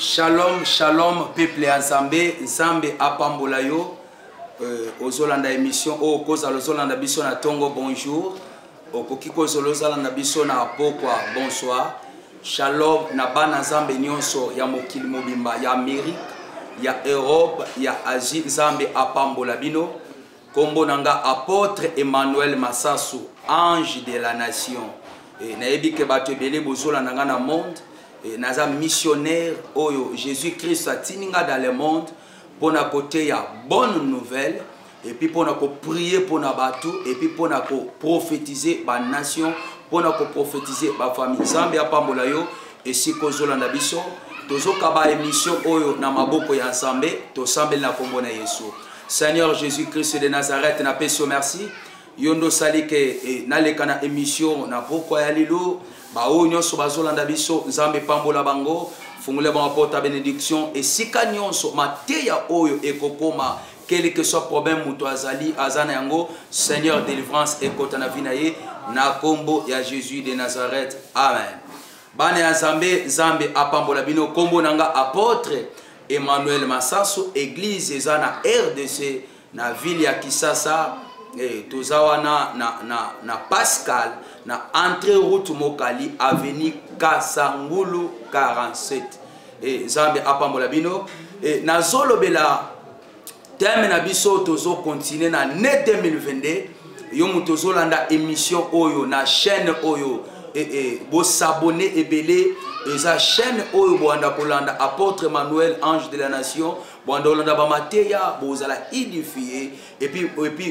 Shalom, shalom, peuple Nzambe, Nzambe apambola yo. Ozolanda émission, koza lozolanda biso na tongo bonjour. Okoki koza lozolanda biso na pokwa bonsoir. Shalom na bana Nzambe nyonso ya mokili mobimba ya Amérique, ya Europe, ya Asie. Nzambe apambola bino. Kombo nanga apôtre Emmanuel Massasu, ange de la nation. Na yebi ke bato ebele bozolanda nga na monde. Naza missionnaire oyo Jésus-Christ a tininga dans le monde pour na côté ya bonne nouvelle et puis pour na ko prier pour na batou et puis pour na ko prophétiser ba nation pour na ko prophétiser ba famille Nzambe apambola yo et si kozolanda biso tozoka ba émission oyo na maboko ya Nzambe to sambela na kombo na Yesu. Seigneur Jésus-Christ de Nazareth na peso merci yondo salike na lekana émission na pokwa ya lilo ba o nyonso bazolanda biso Nzambe pambola bango fungule ba porta bénédiction et sika nyonso mateya oyo ekokoma quel que soit problème muto azali azana yango Seigneur délivrance ekota na vinaye na kombo ya Jésus de Nazareth amen. Bana ya Nzambe apambola bino kombo nanga apôtre Emmanuel Massasu église ezana RDC na ville ya Kisasa tozawana na Pascal na entrée route Mokali avenue Kasangulu 47 Nzambe apambola bino na zolobela thème na biso tozo continuer na ne 2022 yo mutozolanda émission oyo na chaîne oyo bo s'abonner ebele eza chaîne oyo boanda kolanda apôtre Emmanuel ange de la nation boanda kolanda ba mateya bozala édifier et puis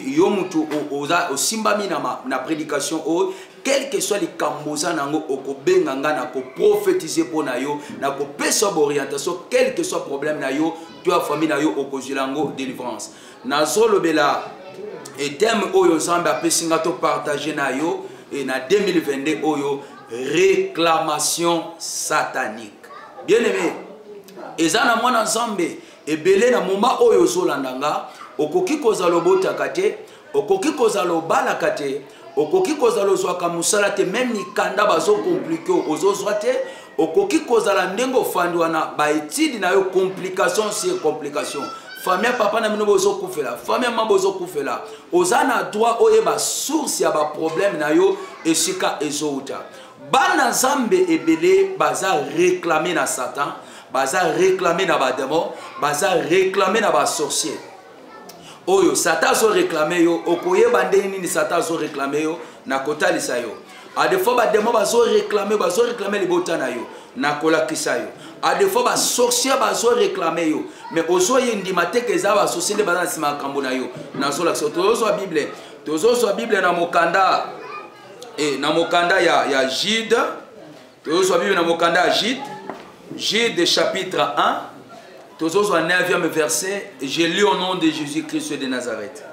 yo mutu oza osimbami na prédication oyo quel que soit les kamboza nango okobenga nga na ko prophétiser pona yo na ko pesa orientation quel que soit problème na yo toi famille na yo okozilango délivrance na zolobela et thème oyo Nzambe apesinga to partager na yo et na 2022 oyo réclamation satanique. Bien aimé, ezana mwana Nzambe ebele na moma oyo zolandanga okoki kozalo botakate okoki kozalo balakate okoki kozalo zwaka musala te même ni kanda bazo compliqué ozozwa te okoki kozala ndengo fandwa na ba étude na yo complication sur complication. Famille papa na mino bozo kufela, famille maman bozo kufela. Ozana droit oyeba source ya ba problème na yo esika ezouta. Bana Nzambe ebele baza réclamer na Satan, baza réclamer na ba démon, baza réclamer na ba sorcier. Oyo Satan zo réclamer yo, okoyeba ndeni ni Satan zo réclamer yo na kotalisa yo. A des fois ba démon bazo réclamer les botana yo na kolakisa yo. A des fois ba sorcier bazo réclamer yo mais ozo yendimate ke za ba sorcier nde baza sima kambo na yo na zo la tozo Bible na mokanda na mokanda ya Jude tozo Bible na mokanda ya Jude chapitre 1 tozo 9e verset je lis au nom de Jésus-Christ de Nazareth.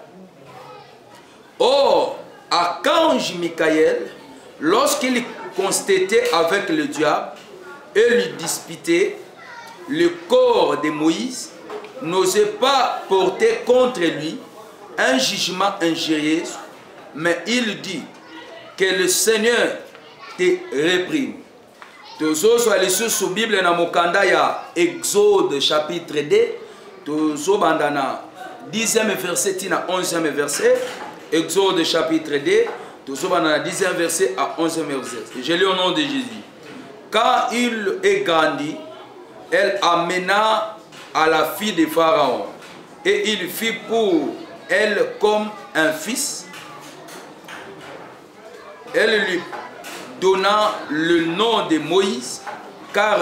Or archange Michael lorsqu'il constatait avec le diable et lui disputait, le corps de Moïse n'osait pas porter contre lui un jugement injurieux, mais il dit que le Seigneur te réprime. Tozo so alisu sous Bible na mokanda ya Exode chapitre 2, tozo bandana 10e verset tina 11e verset, Exode chapitre 2, tozo bandana 10e verset à 11e verset. Je lis au nom de Jésus. Quand il est grandi, elle amena à la fille de Pharaon et il fit pour elle comme un fils. Elle lui donna le nom de Moïse, car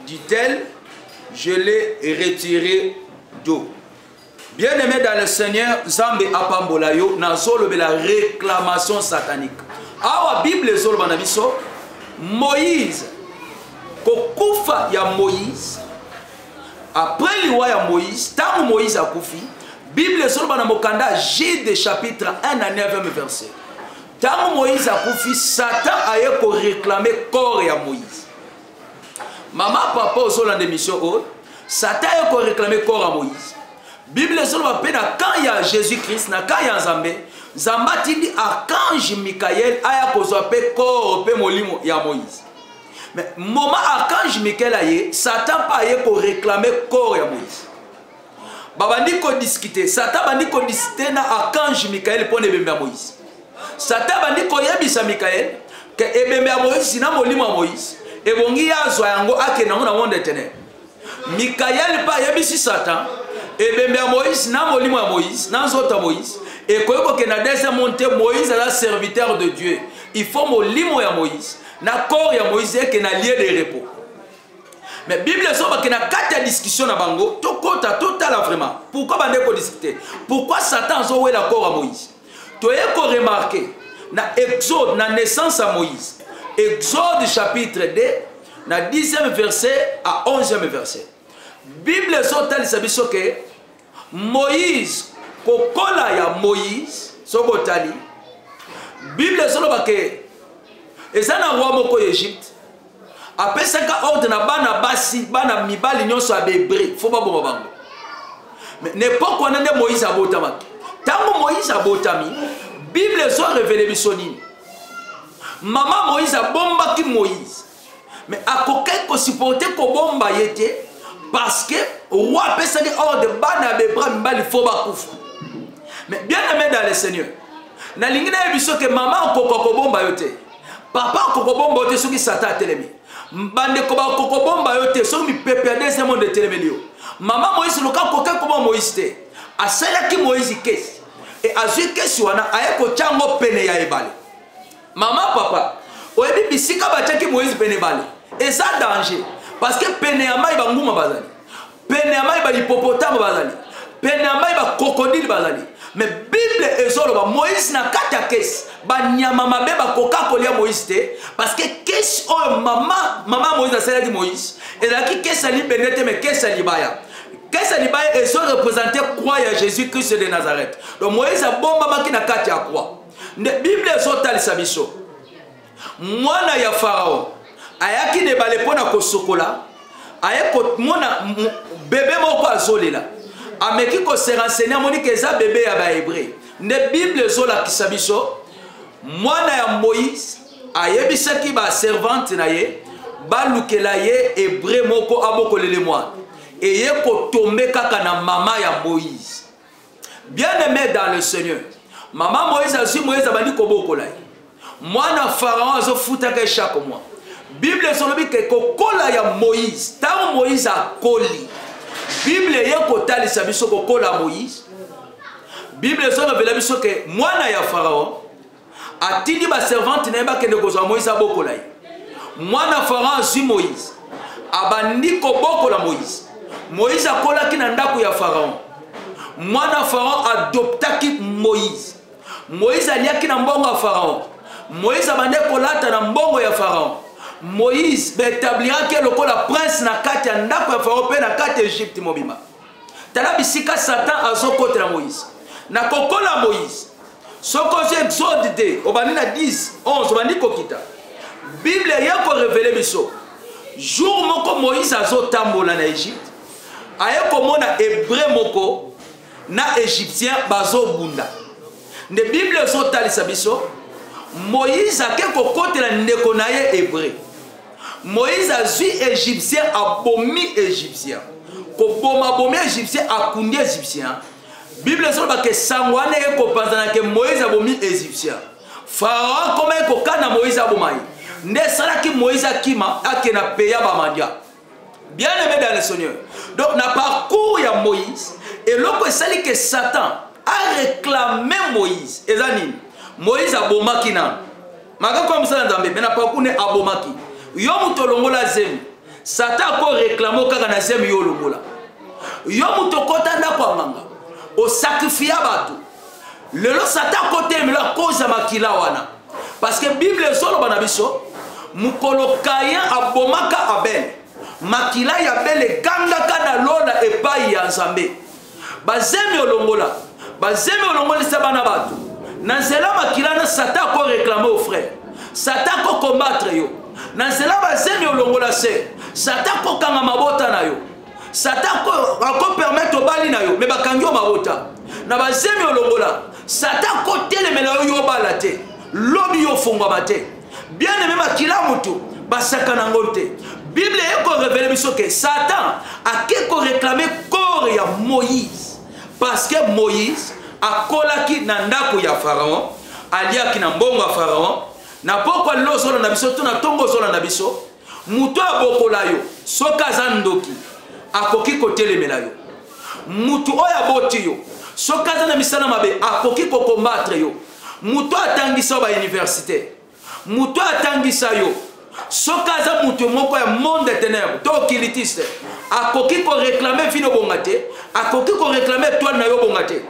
dit-elle, je l'ai retiré d'eau. Bien-aimé dans le Seigneur, Nzambe apambola yo na zolo la réclamation satanique. Awa Bible zolo banabiso Moïse kokufa ya Moïse après liwa ya Moïse tant Moïse a kufi Bible zolo bana mokanda Jude chapitre 1 à 9e verset tant Moïse a kufi Satan a eu pour réclamer corps ya Moïse maman papa zolo en émission oh Satan a eu pour réclamer corps à Moïse Bible zolo ba pena quand il y a Jésus-Christ na quand il y a Nzambe Zambati dit archange Michael aya kozwa pe corps pe molimo ya Moïse Mais moment archange Michael aye, Satan pas aye pour réclamer corps ya Moïse. Babandi ko discuter, Satan bandi ko discuter na archange Michael pour ebembe Moïse. Satan bandi ko yebisa Michael que ebembe Moïse na molimo Moïse. Ebongi azwa yango akena na monde éternel. Michael pas yebisi Satan ebembe Moïse na molimo Moïse, na nzota Moïse. Et quand on a déjà monté Moïse à la serviteur de Dieu, il faut molimo ya Moïse. Na corps ya Moïse qui na lieu de repos. Mais la Bible dit qu'il y a 4 discussions na bango, tout kota total vraiment. Pourquoi bande ko discuter? Pourquoi Satan zo la corps à Moïse? Tu as remarqué na Exode na naissance à Moïse. Exode chapitre 2 na 10e verset à 11e verset. Bible zotal sabiso que Moïse kokola ya Moïse sokotali. Bible zoloba que eza na roi moko Égypte apesaka ordre na bana basi bana mibali nyonso ya Hébreu faut ba bomba bango. Mais n'époque wana nde Moïse abotamaki. Tango Moïse abotami, Bible zo révélé biso nini. Maman Moïse abombaki Moïse. Mais akokai ko supporter ko bomba yete parce que roi apesaki ordre bana Hébreu mibali faut ba kufa. Mais bien aimé dans le Seigneur. Na lingi na biso que maman ko bomba yote. Papa kokobomba yote soki Satan atelemi. Bande ko ba kokobomba yote soki mi pepe deuxième monde de telemeli. Maman Moïse loka koka koba Moïse te. Asala ki Moïse kesi. Et azui kesi wana ayeko chango pene ya ebale. Maman papa, oyebi bisika ba chaki Moïse pene bale. Et ça danger parce que pene ya mai ba nguma bazali. Pene ya mai ba hippopotame bazali. Pene ya mai ba crocodile bazali. Mais Bible ezoloba Moïse na kata kesi ba nyama mabe ba koka kolia Moïse te parce que kesi o maman Moïse a cela dit Moïse et là qui kesi ali benete mais kesi ali baya. Kesi ali baya et so représenter croix ya Jésus Christ de Nazareth. Donc Moïse a bomba maki na kata ya croix. Ne Bible ezotali sabiso. Mwana ya Pharaon ayaki ne bale pona ko sokola ayeko mona bébé moko azolela. Ameki ko se renseigner moni que za bébé ya ba hébreu. Ne Bible zo la kisabiso mwana ya Moïse ayebisaki ba servante na ye ba lukela ye hébreu moko abokolele mwana. Et ye ko tomber kaka na mama ya Moïse. Bien aimé dans le Seigneur. Maman Moïse a su Moïse abandi ko bokola ye. Mwana Pharaon azo futa ke chaque mois. Bible zo lobi ke kokola ya Moïse. Tant Moïse a koli. Bible yeko tali sabiso kokola Moïse. Bible zo révèle biso que mwana ya Pharaon atindi ba servante na ba kende kozwa Moïse abokola ye. Mwana Pharaon zui Moïse abandi ko bokola Moïse. Moïse akola ki na ndako ya Pharaon. Mwana Pharaon adoptaki Moïse. Moïse aliaki na mbongo ya Pharaon. Moïse abandi kolata na mbongo ya Pharaon. Moïse établira que lokola prince na kati ya ndako ya Pharaon pe na kati Égypte mobima. Tala bisika Satan azokotela Moïse. Na kokola Moïse. Soko Exode 2, obani na 10, 11 obani kokita. Bible yako révélé biso. Jour moko Moïse azotambola na Égypte. Ayeko mona hébreu moko na égyptien bazobunda. Ne Bible zotalisa biso. Moïse akeko kotela ndeko na ye hébreu. Moïse a zui égyptien abomi égyptien. Koboma abomi égyptien akundi égyptien. Bible zoba ke sangwane eko panzana ke Moïse abomi égyptien. Pharaon comme eko kana Moïse abomai. Nde salaki Moïse akima akena peya ba mandia. Bien aimé dans le Seigneur. Donc na parcours ya Moïse et loko sali que Satan a réclamé Moïse. Ezanine Moïse abomaki na. Maka comme ça nzambe mais na parcours ne abomaki. Yo mutolongola zemi. Satan ko réclamo kaka na zemi yo longola. Yo mutokota na kwa manga. O sacrifier bato. Lelo Satan côté mais la cause makila wana. Parce que Bible solo bana biso mukolo kayen abomaka Abel. Makila ya Abel ganga kana lola epai ya Nzambe. Bazemi olongola. Bazemi olongola sabana bato. Nanzela makila na Satan ko réclamer au frère. Satan ko combattre yo. Nanzela bazemi olongola se. Satan ko kanga mabota na yo. Satan ko permettre obali na yo mais bakangi yo mabota. Na bazemi olongola. Satan ko telemela yo balate. Lobi yo fongwa bate. Bien aimé makila mutu. basaka nango te. Bible eko révélé biso que Satan a quelque réclamé corps ya Moïse parce que Moïse a kolaki na ndako ya Pharaon, aliaki na mbongo ya Pharaon, na pokwa lozo na biso to na tongo zola na biso, muto abokola yo, soka zandoki, akoki kotelemela yo. Mutu oya boti yo, soka zana misala mabe, akoki kokombattre yo. Muto atangisa ba université, muto atangisa yo, soka za mutu moko ya monde des ténèbres, to kilitiste, akoki ko réclamer vino bongate, akoki ko réclamer toile na yo bongate.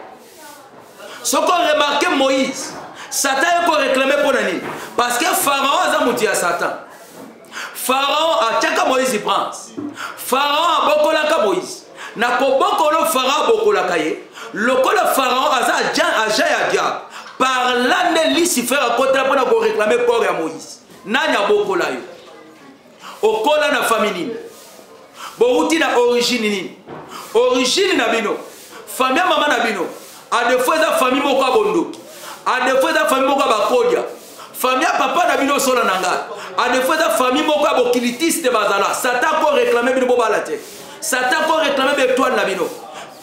Soko remarqué Moïse, Satan a réclamé pour nani parce que Pharaon a mutu ya Satan. Pharaon a tchaka Moïse y prince. Pharaon a bokolaka Moïse. Na ko bokolo Pharaon bokolaka ye. Lokolo Pharaon a aja ya diable. Par l'année Lucifer a côté pour na ko réclamer corps ya Moïse. Nanya bokola yo. Okola na famille nini. Boruti na origine nini. Origine na bino. Famille maman na bino. A des fois la famille moko abondoki. A des fois la famille moko abakodia. Famille papa na bino sola nanga. A des fois la famille moko abokilitiste bazala. Satan ko réclamer bino bobalate. Satan ko réclamer betoile na bino.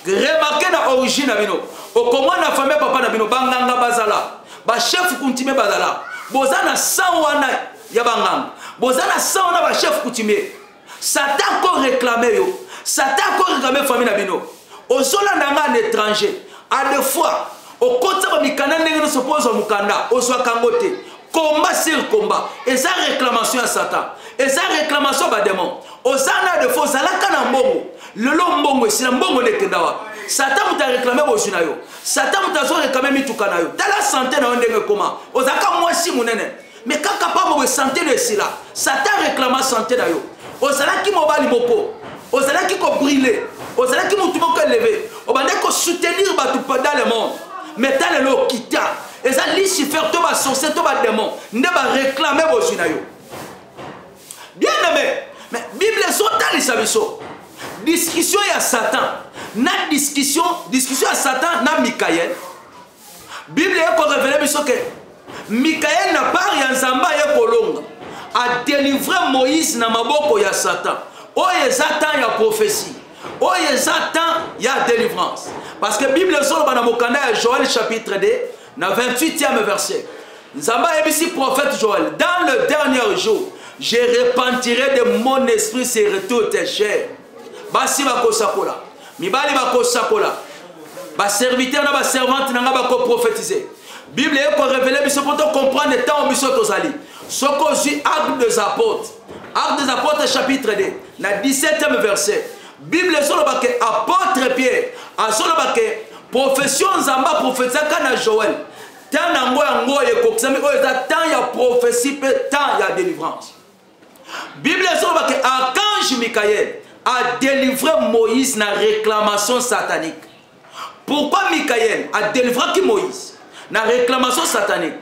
Remarquez na origine na bino. Okomwa na famille papa na bino banganga bazala. Ba chef kuntime bazala. Bozana sawana ya banganga. Bozana sawana ba chef kuntime. Satan ko réclamer yo. Satan ko réclamer famille na bino. Ozola nanga en étranger. À des fois, au côté de Mikana, nous suppose au Mukanda, au Swakangote, combat sur combat, et ça réclamation à Satan, et ça réclamation à démon. Aux années de faux, ça l'a qu'un bongo, le long bongo, c'est un bongo de Kendawa. Satan t'a réclamé au Sunayo, Satan t'a réclamé Mitukanayo, t'as la santé dans un des comment, aux aka moi si mon nene, mais quand capable de santé de cela, Satan réclame santé d'ailleurs, aux années qui m'ont bali moko, aux années qui m'ont brûlé. Aux années qui m'ont levé, on va soutenir dans le monde. Mais dans le kita, et ça Lucifer, tu vas sorcier, tu vas démon, ne va réclamer vos junayo. Bien aimé, mais Bible sont dans les sabiso. Discussion à Satan, na discussion à Satan, na Michael. Bible est pour révéler que Michael n'a pas rien zamba et kolonga a délivré Moïse na maboko ya Satan. Oh ya Satan ya prophétie. Oh, il y a délivrance. Parce que la Bible est dans Joël chapitre 2, dans 28e verset. Nzamba est ici prophète Joël. Dans le dernier jour, je repentirai de mon esprit sur toutes tes chairs. Basi bako sakola. Mibali bako sakola. Ba serviteur na ba servante na ba ko prophétiser. Bible est pour révéler biso pour comprendre le temps où biso tozali. Soko ju acte des apôtres. Acte des apôtres chapitre 2, dans 17e verset. Bible sur le baquet apôtre Pierre a sur le baquet profession zamba prophétisaka na Joël tant nango yango ekokisami oyo eza tant ya prophétie pe tant ya délivrance. Bible sur le baquet archange Michael a délivré Moïse na réclamation satanique. Pourquoi Michael a délivré qui Moïse na réclamation satanique?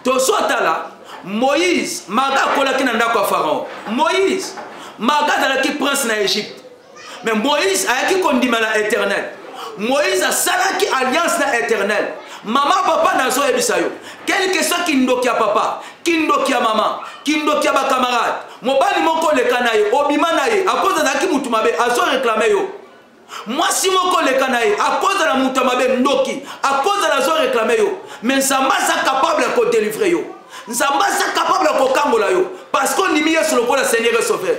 Toso atala Moïse maga kolaki na ndako ya Pharaon. Moïse maga dalaki prince na Égypte. Mais Moïse a qui condamné l'éternel. Moïse a salaki alliance na éternel. Maman papa nazo ebisayo. Quelle question kindoki a papa, kindoki a maman, kindoki a ba camarade. Mobali moko le kanaye, obima naye, à cause de la ki mutu mabe azo réclamer yo. Moi si moko le kanaye, à cause de la mutu mabe ndoki, à cause de la zo réclamer yo. Mais Nzamba sa capable de délivrer yo. Nzamba sa capable de kangola yo parce qu'on y met sur le corps le Seigneur est sauveur.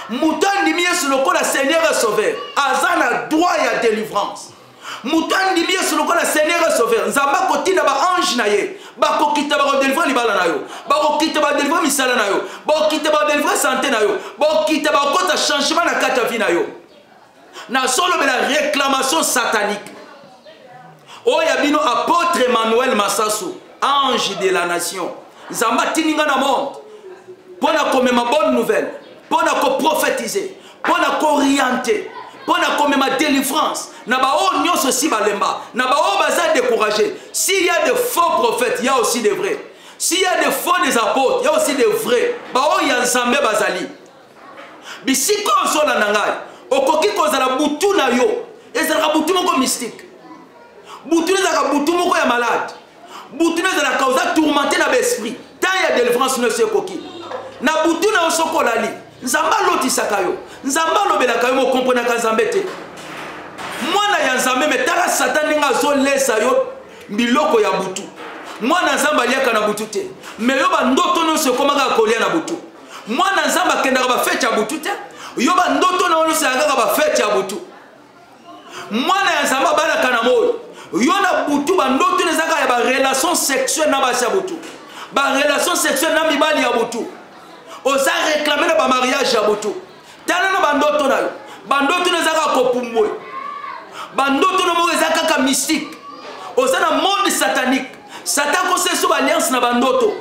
Mouton dimie sur le corps le Seigneur est sauveur. Azan a droit à délivrance. Mouton dimie sur le corps le Seigneur est sauveur. Nzamba koti na ba ange na ye. Ba ko kita ba délivrer libala na yo. Ba ko kita ba délivrer misala na yo. Ba ko kita ba délivrer santé na yo. Ba ko kita ba kota changement na kata vie na yo. Na solo be la réclamation satanique. Oh yabino apôtre Emmanuel Massassou, ange de la nation. Nzamba tininga na monde. Pour na comme ma bonne nouvelle. Pour nous prophétiser, pour nous orienter, pour nous ma délivrance. Nabao nyos aussi balemba, nabao baza découragé. S'il y a de faux prophètes, il y a aussi des vrais. S'il y a de faux des apôtres, il y a aussi des vrais. Bao yanzambe bazali. Bisiko sola nangai, okoki kozala butu na yo, ezala butu moko mystique. Butu ezala butu moko ya malade. Butu ezala causa tourmenter na l'esprit. Tant il y a délivrance ne se koki. na butu na osokolali nzamba lotisaka yo nzamba lobelaka yo mo comprendre ka nzambe te mwana ya nzambe metala satan ninga azolesa yo biloko ya butu mwana nzamba aliaka na butu te me yo bandoto nyonso ekomaka kolia na butu mwana nzamba akendaka bafete ya butu te yo bandoto nyonso yakaka bafete ya butu mwana ya nzamba abalaka na moyo yo na butu bandoto ezaka ya barelation sexuelle na basi ya butu barelation sexuelle na mibali ya butu oza réclamer na bamariage ya butu tala na bandoto na yo bandoto ezaka kopumbwe bandoto na moko ezaka kaka mystique oza na monde satanique Satan koseso ba alliance na bandoto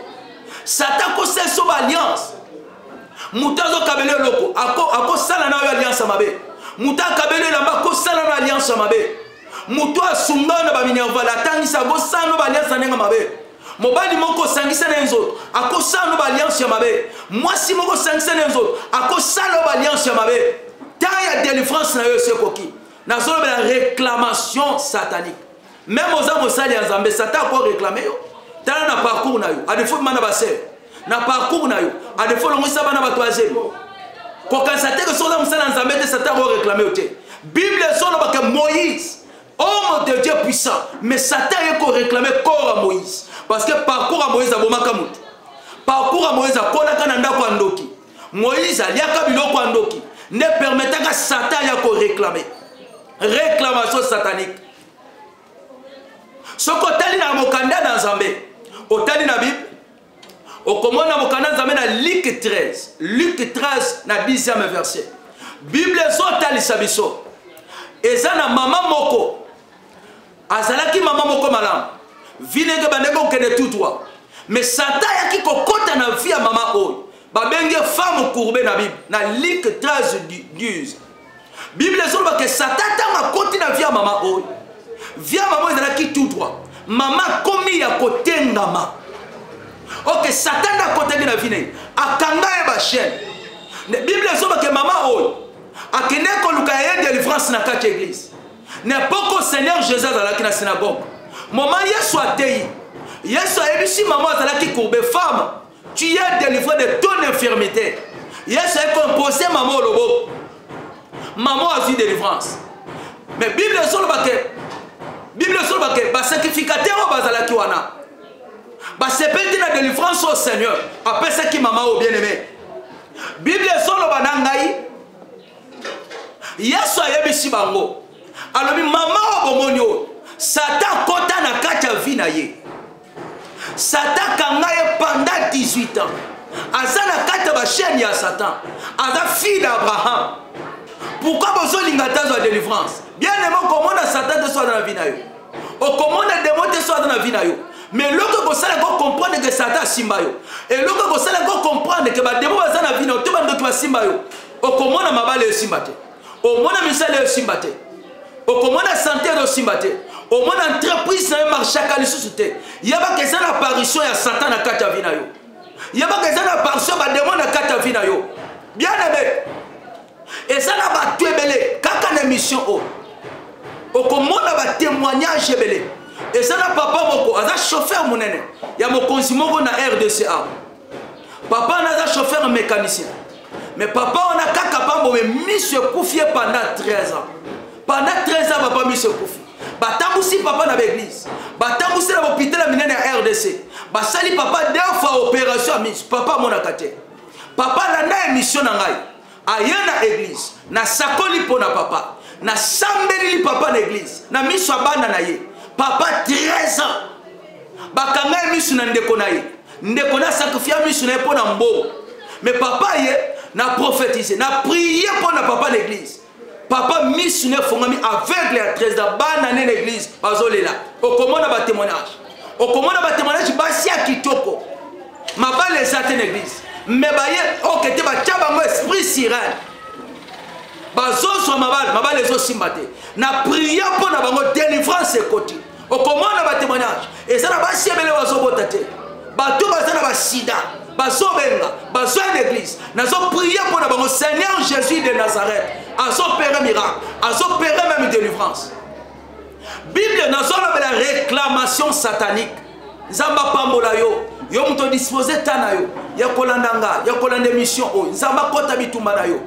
Satan koseso ba alliance mutazo kabele loko ako sala na yo alliance mabe muta kabele lamba ko sala na alliance mabe muto asunga na ba minerva la tangisa go sala ba alliance na mabe mobali moko sangisa na nzoto ako sala ba alliance mabe mwasi moko sangisa na nzoto ako sala ba alliance mabe ta ya délivrance na yo sekoki na zolo la réclamation satanique. Même aux hommes sali en Zambé, Satan quoi réclamer yo. Tala na parcours na yo. A défaut mana basé. Na parcours na yo. A défaut longo sa bana ba troisième. Ko kan Satan que son homme sali en Zambé, Satan quoi réclamer yo te. Bible solo ba que Moïse, homme de Dieu puissant, mais Satan est ko réclamer corps à Moïse. Parce que parcours à Moïse a bomaka mutu. Parcours à Moïse a kona kana ndako andoki. Moïse aliaka biloko andoki. Ne permettant que Satan ya ko réclamer. Réclamation satanique. Ce que na mokanda dans Zambé, otali na Bible, okomona mokanda Zambé na Luc 13, Luc 13 na 10e verset. Bible zotali sabiso. Eza na mama moko. Azalaki mama moko malam. Vinenge bandeko kene tutwa. Mais Satan yaki kokota na vie ya mama oyo. Babenge femme courbée na Bible, na Luc 13 10. Bible zolo que Satan tanga koti na vie ya mama oyo. Via maman ezalaki tout droit. Maman komi ya kotengama. Ok, Satan na kotenge na vie akanga e ba chaîne. La Bible soba que maman oyo akende ko luka ya délivrance na kati église. N'importe que Seigneur Jésus azalaki na synagogue. Maman Yesu atei. Yesu ebisi maman azalaki courbée femme. Tu es délivré de ton infirmité. Yesu a composé maman au lobo. Maman a eu délivrance. Mais Bible soba que ba sacrificateur bazalaki wana ba sepelti na délivrance au Seigneur après ça qui maman au bien-aimé. Bible solo banangai Yesu ayebisi bango alobi mama wa bomonyo Satan kota na kati ya vie na ye. Satan kanga ye pendant 18 ans aza na kati ya ba chaîne ya Satan aza fille d'Abraham. Pourquoi besoin d'ingatazo à délivrance? Bien aimé, comment on a Satan de soi dans la vie na yo. O comment on a démon de soi dans la vie na yo. Mais l'autre que ça va comprendre que Satan simba yo. Et l'autre que ça va comprendre que ba démon va dans la vie na yo. Tout le monde va simba yo. O comment on a mabale simba te. O comment on a misale simba te. O comment on a santé de simba te. O comment on a entreprise na marché à lisusu te. Yaba que ça l'apparition ya Satan na kati ya vie na yo. Yaba que ça l'apparition ba démon na kati ya vie na yo. Bien aimé. Et ça n'a pas tué belé. Quand on a mission au. Au comment on a témoignage belé. Et ça n'a pas beaucoup. On a chauffeur mon aîné. Il y a mon consumo na RDCA. Papa on a chauffeur mécanicien. Mais papa on a capable de mission confié pendant 13 ans. Pendant 13 ans papa mission confié. Batambusi papa na l'église. Batambusi na l'hôpital na RDC. Basali papa deux fois opération mission. Papa mon akate. Papa na mission na ngai. Ayana église na sakoli pona papa na sambeli papa na église na miso abana na ye papa 13 ans bakanga miso na ndeko na ye ndeko na sacrifier miso na pona mbo mais papa ye na prophétiser na prier pona papa l'église papa miso na fongami aveugle à 13 ans bana na l'église bazolela okomona ba témoignage basi ya kitoko mabale ezate na église. Mais baye ok te ba tchabango esprit sirène bazo so mabal ezo simbate na prier pour na bango délivrance ekoti okomona ba témoignage et ça na ba siebele bazo botate bato baza na ba sida bazo benga bazo en église nazo prier pour na bango Seigneur Jésus de Nazareth azo opérer miracle azo opérer même délivrance. Bible nazo la réclamation satanique nzamba pambola yo yo muto disposer tana yo ya kolandanga ya kolanda mission o nzamba kota bitumba na yo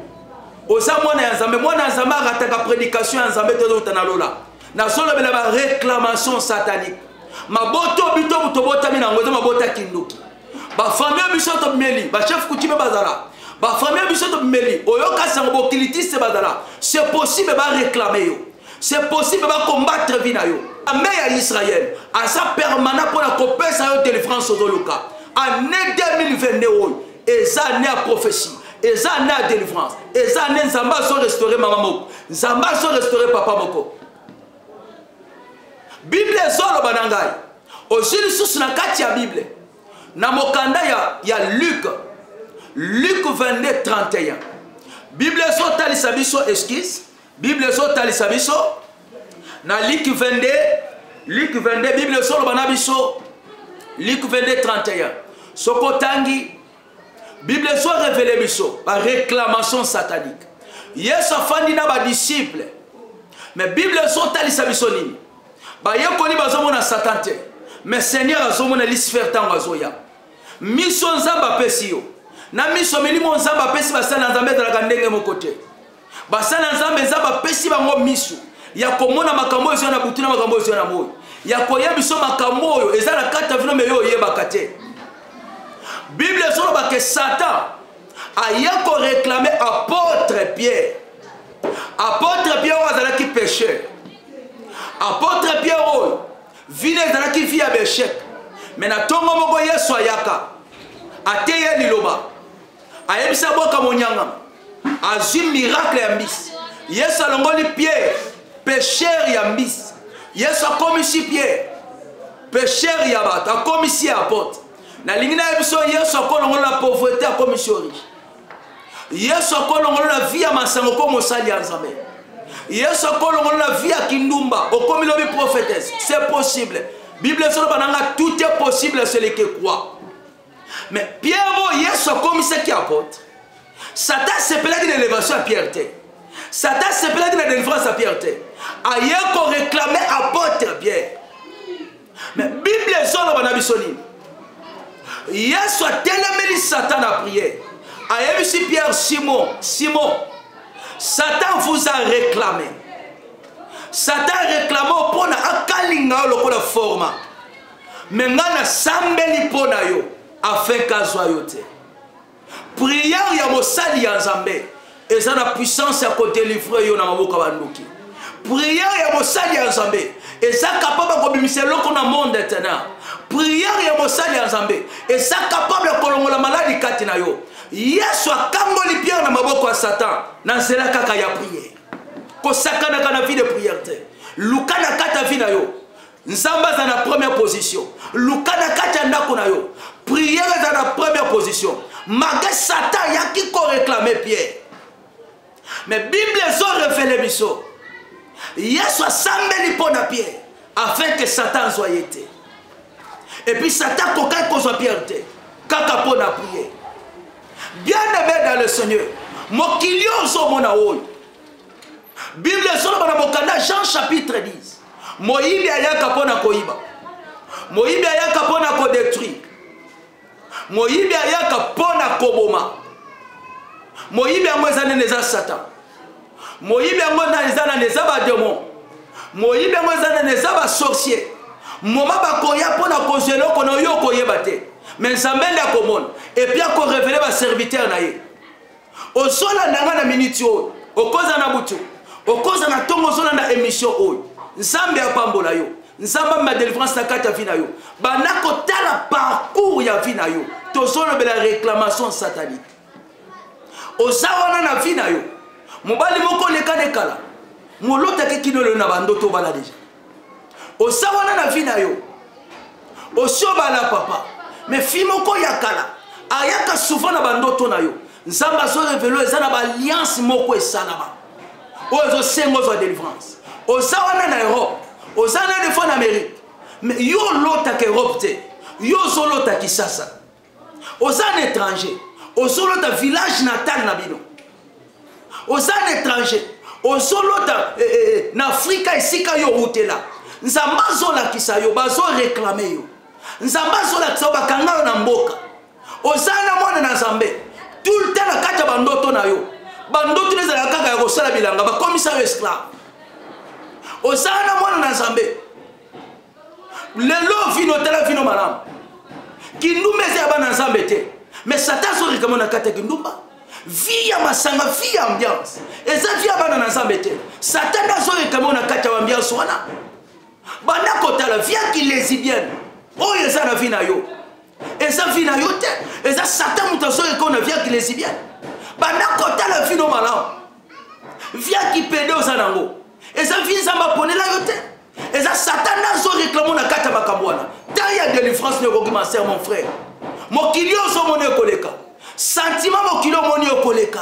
oza mwana ya nzambe arataka prédication ya nzambe tozota na lola na solo bela ba réclamation satanique maboto bito butobota mina ngoza mabota kinduki ba famille biso to meli ba chef coutume bazala ba famille biso to meli oyoka sango bokilitiste bazala c'est possible ba réclamer yo c'est possible ba combattre vina yo mais ya Israël à sa permanent pour la copesa yo délivrance au Luka année 2022 et ça année à prophétie et ça année à délivrance et ça année nzamba so restaurer maman moko nzamba so restaurer papa moko Bible solo banangai aussi sous na kati ya Bible na mokanda ya Luc 22 31 Bible so talisa biso esquisse Bible so talisa biso na Luc 22 Bible solo banabiso Luc 22 31 soko tangi Bible so révélé biso par réclamation satanique Yesu afandi na ba disciple mais Bible so talisa biso nini ba yekoni bazomona Satan te mais Seigneur azomona Lucifer tango azoya mission nzamba pesi yo na mission melimo nzamba pesi basala nzambe dalaka ndenge moko te basala nzamba pesi bango mission ya komona makambo ezo na butuna makambo ezo na moyo ya koyebiso makambo oyo ezala kata vino me yo yebaka te Bible solo ba ke Satan aya ko réclamer apôtre Pierre azala ki pécheur apôtre Pierre oyo vine ezala ki via béchec mais na tongo moko Yesu ayaka ateye liloba ayebisa boka monyanga azwi miracle ya mbisi Yesu alongoli Pierre pécheur ya mbisi Yesu akomisi Pierre pécheur ya bato akomisi apôtre na lingina yebiso Yesu akolongola la pauvreté akomisi riche Yesu akolongola la vie ya masango ko mosali ya Nzambe Yesu akolongola la vie ya kindumba okomi lobi prophétesse c'est possible Bible solo bananga tout est possible celui qui croit mais Pierre Yesu akomisi ki apôtre Satan se plaît de l'élévation à Pierre te Satan se plaît de la délivrance à Pierre te aye ko réclamer apôtre Pierre mais Bible solo banabisoni Yesu a tellement Satan à prier. Ayebisi Pierre Simon, Satan vous a réclamé. Satan réclamé pour na akalinga lokola forma. Mais ngana sambeli pona yo afin kazwa yo te. Prière ya mosali ya Nzambe eza na puissance ya ko délivrer yo na maboka banduki. Prière ya mosali ya Nzambe eza capable ko bimisa loko na monde éternel. Prière ya mosali ya Nzambe eza capable ko longola maladi kati na yo. Yesu akangoli Pierre na maboko ya Satan na nzela kaka ya prière. Ko sakana kana vie de prière te. Luka na kata vie na yo. Nzamba za na première position. Luka na kata ndako na yo. Prière za na première position. Malgré Satan yaki ko réclamer Pierre. Mais Bible zo révélé biso. Yesu asambeli pona Pierre afin que Satan soit été. Et puis Satan kokai kozwa Pierre te. Kaka pona prier. Bien aimé dans le Seigneur. Mokilio zo mona oyo. Bible solo bana bokanda Jean chapitre 10. Moyibi ayaka pona koiba. Moyibi ayaka pona ko détruire. Moyibi ayaka pona koboma. Moyibi amwezane neza Satan. Moyibi amwezane neza ba démon. Moyibi amwezane neza ba sorcier. Moma ba koya pona kozelo kono yo koyeba te. Mais Nzambe nda komona et puis ako révéler ba serviteur na ye. Osola ndanga na minute oyo. Okoza na butu. Okoza na tongo sola na émission oyo. Nzambe apambola yo. Nzambe ma délivrance na kata vina yo. Bana ko tala parcours ya vina yo. Tozono be la réclamation satanique. Ozawana na vina yo. Mobali moko leka de kala. Molota ke kinolo na bandoto bala déjà. Ozawana na vina yo. Oshoba la papa. Mais fimoko ya kala. Ayaka souvent na bandoto na yo. Nzamba so révélo ezana ba alliance moko esalama. Ozo sengo zo délivrance. Ozawana na Europe. Ozana de fois en Amérique. Mais yo lota ke Europe te. Yo zo lota Kisasa. Ozana étranger. Ozo lota village natal na bino. Ozana étranger. Ozo lota na Afrika isika yo utela. Nzamba zo la kisa yo bazo réclamer yo. Nzamba zo la kisa bakanga na mboka. Osana mwana na Nzambe. Tout le temps na kata bandoto na yo. Bandoto les ala kaka ya kosala bilanga ba commissaire esclave. Osana mwana na Nzambe. Lelo vino tala vino malam. Kindumba eza bana Nzambe te. Mais Satan so rikamo na kata kindumba. Via masanga via ambiance. Eza via bana na Nzambe te. Satan so rikamo na kata ambiance wana. Bana kotala via ki lesbienne. Oh eza na vina yo. Eza vina yo te. Eza Satan mutaso rikamo na via ki lesbienne. Bana kotala vino malam. Via ki pédé ozanango. Eza via Nzamba ponela yo te. Eza Satan so réclamo na kata bakambwana. Tant il y a délivrance ne kokima ser mon frère. Mokili oso moni koleka. Sentiment mokili moni koleka.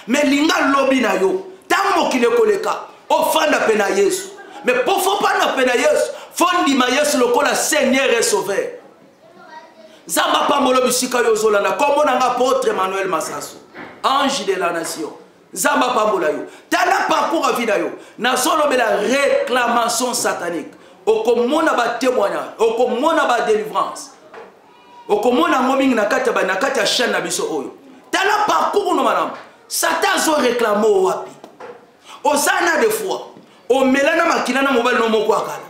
Mais linga lobi na yo. Tant mokili koleka. Ofanda pena Yesu. Mais pour faut pas na pena Yesu. Fondi ma Yesu lokola Seigneur et Sauveur. Zamba pambolo bisika yo zolanda. Comme on a apôtre Emmanuel Massasso. Ange de la nation. Zamba pambola yo. Tana parcours à vida yo. Na solo la réclamation satanique. Okomona ba témoignage. Okomona ba délivrance. Okomona ngoming na kata chaîne na biso oyo. Tana parcours no madame. Satan zo réclamo wapi. Osana de fois. O melana makila na mobile no moko akala.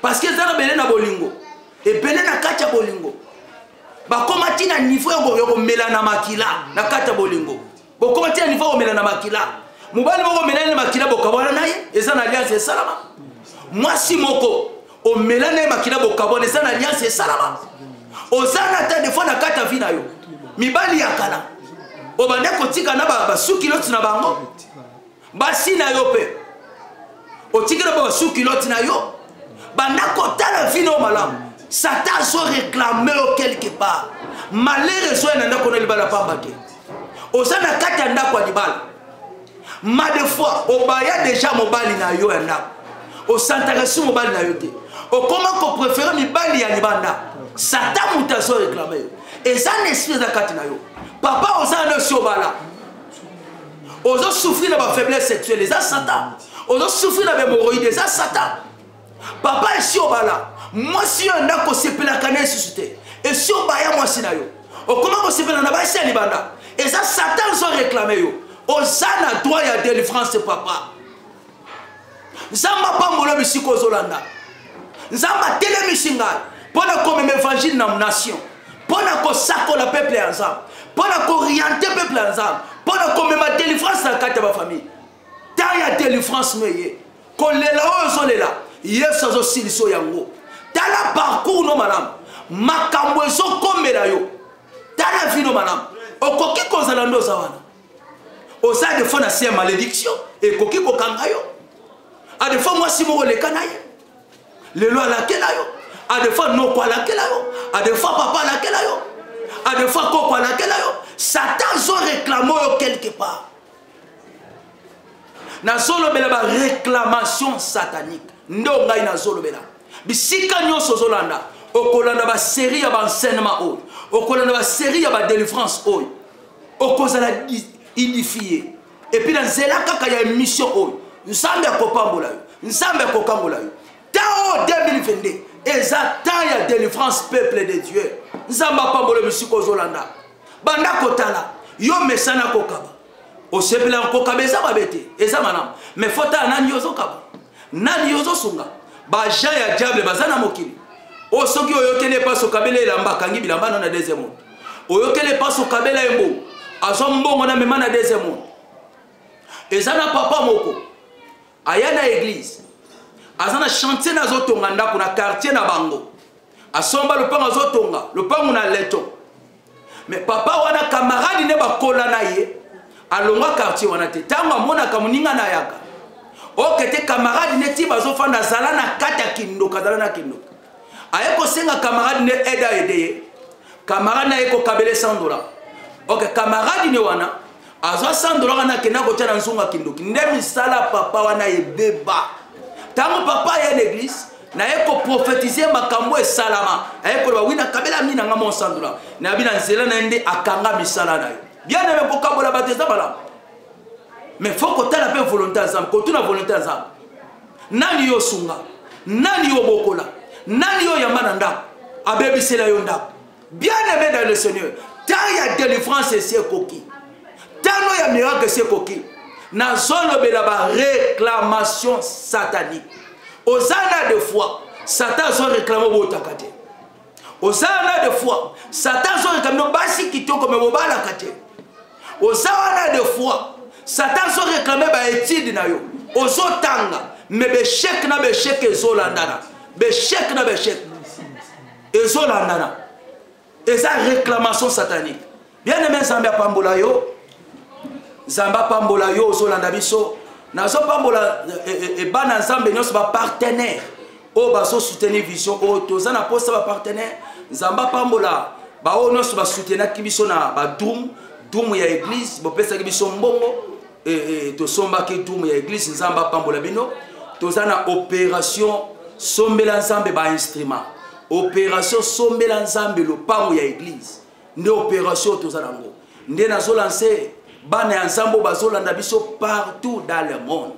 Parce que zana belé na bolingo. Et belé na kata bolingo. Ba komati na niveau yo melana makila na kata bolingo. Boko tia niveau omela na makila. Mobali moko omela na makila bokabona naye, eza na alliance salama. Mwasi moko omela na makila bokabona eza na alliance salama. Ozana ta de fois na kata vina yo. Mibali yakala. Obanda kotika na ba suki loti na bango. Basi na yo pe. Otika na ba suki loti na yo. Banda kotala vino malamu. Satan so réclamer quelque part. Malheureusement nanda koneli bala pambake. Osana kati anda kwa dibala. Ma de fois obaya déjà mobali na yo anda. Osantarasu mobali na yo te. O comment ko préférer mibali ya libanda. Satan mutaso réclamer. Et ça n'esprit za kati na yo. Papa osana si obala. Ozo souffrir de ma faiblesse sexuelle, ça Satan. Ozo souffrir de hémorroïdes, ça Satan. Papa est si obala. Moi si on a ko sepela kana suscité. Et si obaya moi si na yo. O comment ko sepela na ba si libanda. Et ça, Satan sont réclamés. Osana droit à délivrance, papa. Zamba pas molo bisiko zolanda. Zamba tele mishinga. Pour comme évangile dans la nation. Pour que sako la peuple ensemble. Pour orienter le peuple ensemble. Pour comme ma délivrance dans la famille. Tant il y a délivrance, mais qu'on les là, on est là. Yes, aussi les soyango. Dans le parcours, non, madame. Makambo so comme là yo. Dans la vie, non, madame. Okoki kozalando zawana. Osa de fois na c'est malédiction et koki kokanga yo. A de fois moi si mo le kanaye. Le loi la kela yo. A de fois no kwa la kela yo. A de fois papa la kela yo. A de fois koko la kela yo. Satan zo réclamo yo quelque part. Na solo bela ba réclamation satanique. Ndo ngai na solo bela. Bisika nyoso zolanda. Okolanda ba série ya ba enseignement o. Okolanda ba série ya ba délivrance o. Okozala unifié. Et puis dans zela kaka ya mission o. Nzambe akopambola yo. Nzambe akokambola yo. Tao 2022. Ezata ya délivrance peuple de Dieu. Nzamba pambola misiko zolanda. Banda kotala. Yo mesana kokaba. Osepela kokaba eza babete. Eza manam. Mais fota nani yozo kaba. Nani yozo sunga. Ba ja ya diable bazana mokili. O soki oyokele paso kabele lamba kangi bilamba na deuxième monde. Oyokele paso kabela embo. Azo mbongo na mema na deuxième monde. Ezana papa moko. Aya na église. Azana chantier na zotonga ndako na quartier na bango. Asomba le pango zotonga, le pango na leto. Mais papa wana camarade ne bakola na ye. Alonga quartier wana te. Tanga mona kamuninga na yaka. O kete camarade ne ti bazofanda zala na kata kindoka zala na kindoka. Ayeko senga camarade ne aida aider. Camarade na eko kabele $100. OK, camarade ne wana azwa $100 na kena ko tana nsunga kindoki. Ndemi sala papa wana ebeba. Tango papa ya l'église na eko prophétiser makambo e salama. Ayeko ba wina kabela mina ngamo $100. Na bina nzela na ende akanga misala na yo. Bien aimé ko kabola bateza bala. Mais faut que tu aies la volonté ensemble, que tu aies la volonté ensemble. Nani yo sunga, nani yo bokola, nani yo yamananda, abebisela yo ndako. Bien aimé dans le Seigneur. Tant il y a délivrance et c'est coquille. Tant il y a miracle et c'est coquille. Dans la réclamation satanique. Aux années de foi, Satan a réclamé au takate. Aux années de foi, Satan a réclamé au basi qui tombe comme au balakate. Aux années de foi, Satan a réclamé au étude na yo. Aux otanga, mais béchek na béchek et zolandana. Béchek na béchek et zolandana. Et ça réclamation satanique. Bien aimé Zambia Pambola yo. Zamba Pambola yo zolanda biso. Nazo Pambola et bana Zambé nyos ba partenaire. O ba so soutenir vision o toza na poste ba partenaire. Zamba Pambola ba o nyos ba soutenir kibiso na ba doum ya église bo pesa kibiso mbongo et to somba ke doum ya église Zamba Pambola bino. Toza na opération sombela Nzambe ba instrument. Opération sombela Nzambe lo pango ya église. Nde opération toza nango. Nde nazo lancer bana ya Nzambo bazolanda biso partout dans le monde.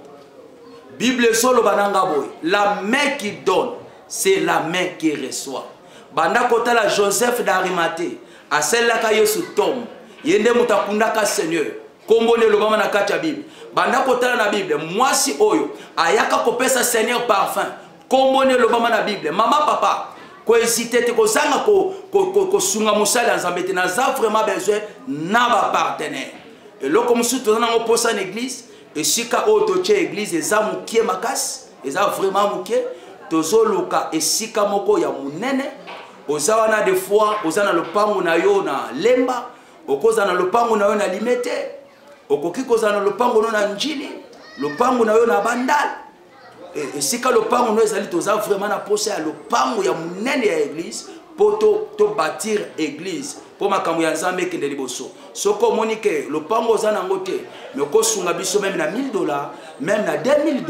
Bible solo bananga boy. La main qui donne, c'est la main qui reçoit. Banda kota la Joseph d'Arimathée, a celle-là ka Yesu tombe. Yende mutakunda ka Seigneur. Kombone lo mama na kacha Bible. Banda kota na Bible, moi si oyo, ayaka kopesa Seigneur parfum. Kombone lo mama na Bible. Mama papa, ko hésiter te ko zanga ko sunga musala Nzambe te na za vraiment besoin na ba partenaire. Et là, comme si tu as posé en église, et si tu as une église, et ça mouké makas, et ça vraiment mouké, tu as loka et si tu as ya munene, ozana des fois, ozana le pango na yo na lemba, okozana le pango na yo na limete, okoki kozana le pango na njili, le pango na yo na bandal. Et si tu as le pango na ezali, tu as vraiment na posé le pango ya munene ya église pour te bâtir église. Pour ma caméra Nzambe qui est liboso. Soko monique le pango zana ngote mais ko sunga biso même na $1000 même na $2000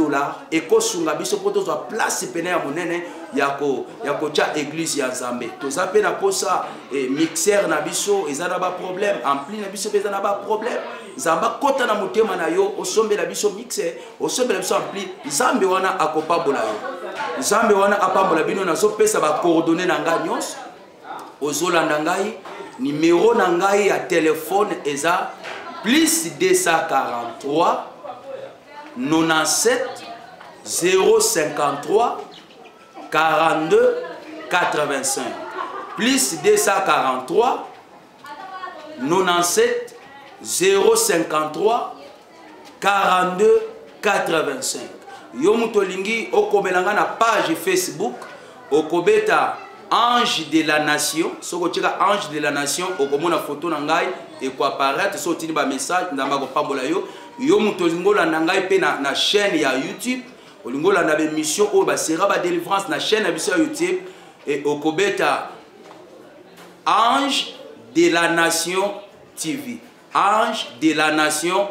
et ko sunga biso pour to place pene ya monene ya ko cha église ya Nzambe. To zape na posa mixeur na biso ezana ba problème ampli na biso ezana ba problème. Nzamba kota na motema na yo osombe la biso mixeur osombe la biso ampli Nzambe wana akopabola yo. Nzambe wana apambola bino na zo pesa ba coordonnées na nganyos ozolanda ngai. Numéro nangai à téléphone eza plus 243 97 053 42 85 plus 243 97 053 42 85. Yo mutolingi okomelanga na page Facebook okobeta Ange de la Nation, si vous avez Ange de la Nation, vous avez une photo et quoi apparaître, si vous avez un message, vous avez une chaîne YouTube, vous avez une mission de délivrance na chaîne YouTube et vous avez Ange de la Nation TV. Ange de la Nation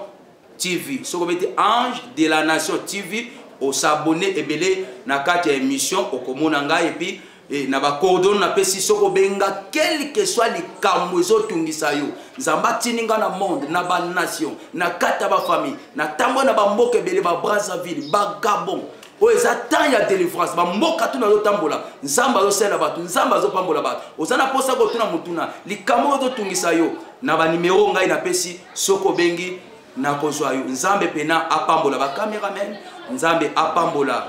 TV. Si vous avez Ange de la Nation TV, vous s'abonnez et belé na carte émission au Komonanga et puis et na ba cordon na pesi soko benga quel que soit les kamwezo tungisa yo Nzamba tininga na monde na ba nation na kata ba famille na tambo na ba mboke bele ba Brazzaville ba Gabon o ezata ya délivrance ba mboka tuna zo tambola Nzamba zo sela batu Nzamba zo pambola batu ozana posa ko tuna mutuna likamo zo tungisa yo na ba numéro ngai na pesi soko bengi na kozwa yo Nzambe pena apambola ba cameraman Nzambe apambola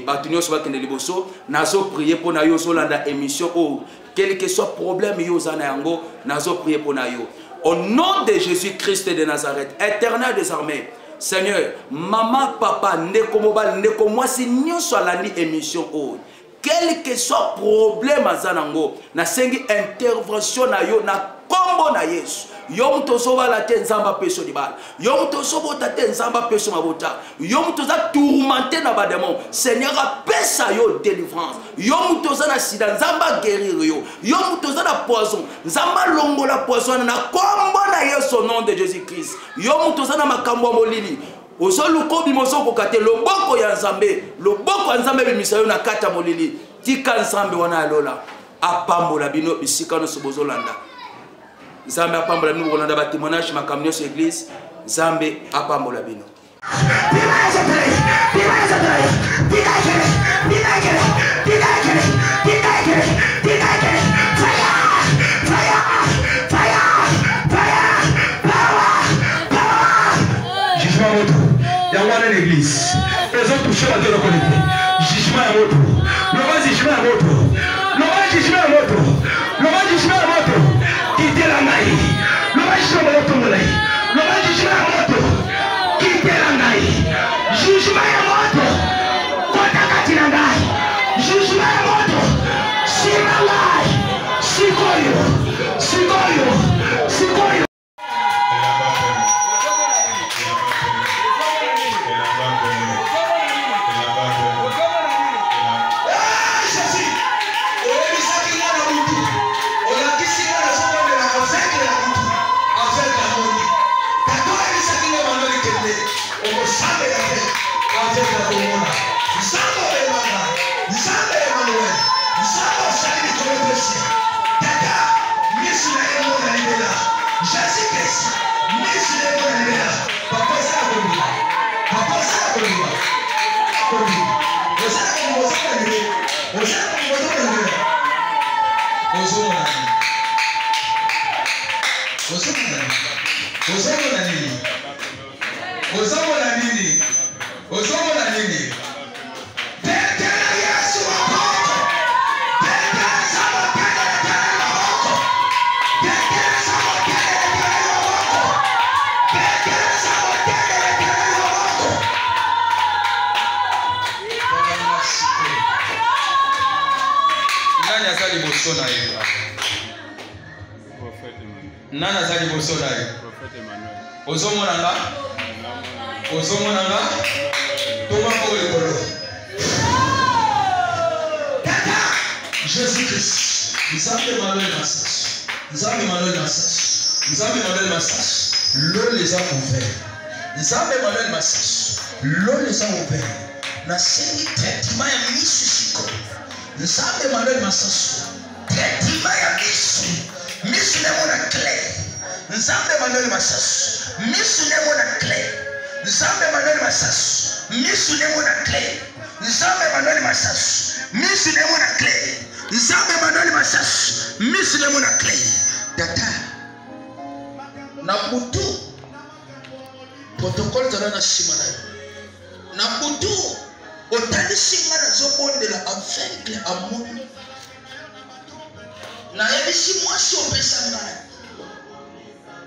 batu nyonso bakende liboso nazo prier pour na yo zolanda émission o quel que soit problème yo zana yango nazo prier pour na yo au nom de Jésus-Christ de Nazareth éternel des armées Seigneur maman papa ndeko mobali ndeko mwasi nyonso alandi émission o quel que soit problème azanango na sengi intervention na yo na kombo na Yesu yo mtozo bala te Nzamba peso libala yo mtozo bota te Nzamba peso mabota yo mtoza tourmenté na ba démon Seigneur apesa yo délivrance yo mtoza na sida Nzamba guérir yo mtoza na poison Nzamba longola poison na kombo na Yesu au nom de Jésus-Christ yo mtoza na makambo molili ozoluko bimoso kokate loboko ya Nzambe loboko ya Nzambe bimisa yo na kata molili tika Nzambe wana alola apambola bino bisika no sobozolanda Nzambe apambola bino kolanda ba témoignage makamyo sur église Nzambe apambola bino fire Ils ont touché ma terre connectée. Jugement à moto. L'homme jugement à moto. L'homme jugement à moto. L'homme jugement à moto. Quittez la maille. L'homme jugement à moto. L'homme jugement à moto. Quittez la maille. Jugement à moto. Kontakati na ngai. Jugement à moto. Sima ngai. Sikoyo. Sikoyo. Sikoyo. Nana zali bosola ye. Prophète Emmanuel. Ozomonanga? Ozomonanga? Toma ko ekolo. Tata Jésus-Christ. Nzambe Emmanuel Massas. Nzambe Emmanuel Massas. Nzambe Emmanuel Massas. L'eau les a ouverts. Nzambe Emmanuel Massas. L'eau les a ouverts. Na sengi traitement ya misu siko. Nzambe Emmanuel Massas. Traitement ya misu. Misu nemo na clé. Nzambe Emmanuel Massas. Misu nemo na clé. Nzambe Emmanuel Massas. Misu nemo na clé. Nzambe Emmanuel Massas. Misu nemo na clé. Nzambe Emmanuel Massas. Misu nemo na clé. Data. Na butu. Protocole zara na shimana. Na butu. Otani shimana zobonde la aveugle amoni. Na ebisi mwasi opesa ngai.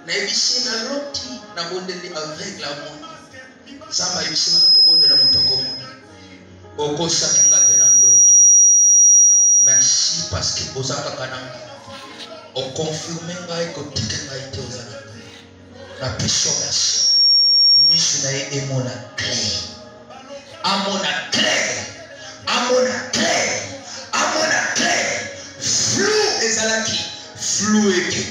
Na ebisi na loti na bondeli aveugle amoni. Samba ebisi na kobondela moto akomona. Okosaki nga te na ndoto. Merci parce que ozaka kananga. Okonfirme ngai kotike ngai te ozana. Na peso merci. Misu na ye emona clé. Amona clé. Amona clé. Amona clé. Flou ezalaki. Flou eke.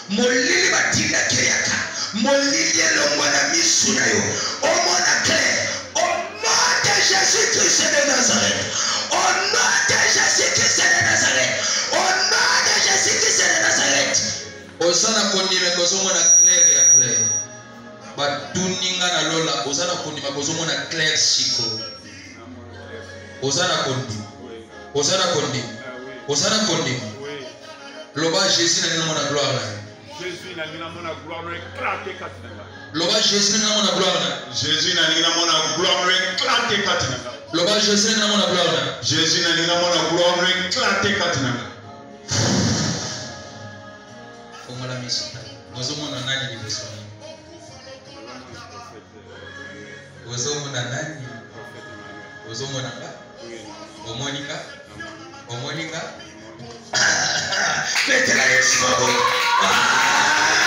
Molili batinda keyaka. Molili elongwa na misu na yo. Omona clé. Au nom de Jésus-Christ de Nazareth. Au nom de Jésus-Christ de Nazareth. Au nom de Jésus-Christ de Nazareth. Osana kondime kozomona clair ya clair. Batuninga na lola osana kondime kozomona clair siko. Osana kondime. Osana kondime. Osana kondime. Loba Jésus na mona gloire na. Jésus na mona gloire no éclater katinanga. Loba Jésus na mona gloire na. Jésus na mona gloire no éclater katinanga. Loba Jésus na mona gloire na. Jésus na mona gloire no éclater katinanga. Fongola misita. Ozomona nani liboso? Ozomona nani? Ozomona nga? Omonika? Omonika? Let's go.